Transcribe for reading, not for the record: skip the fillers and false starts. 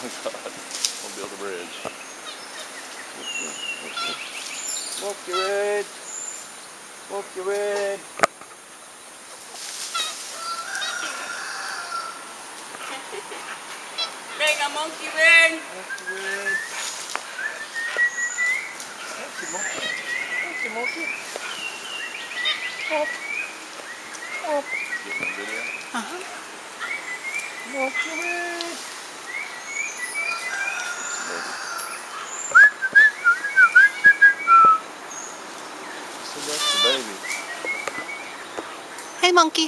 We'll build a bridge. Monkey Red. Monkey Red. Venga, Monkey Red. Monkey Red. Thank you, Monkey. Thank you, Monkey. Up. Up. Getting a video? Monkey Red. So that's the baby. Hey, monkey.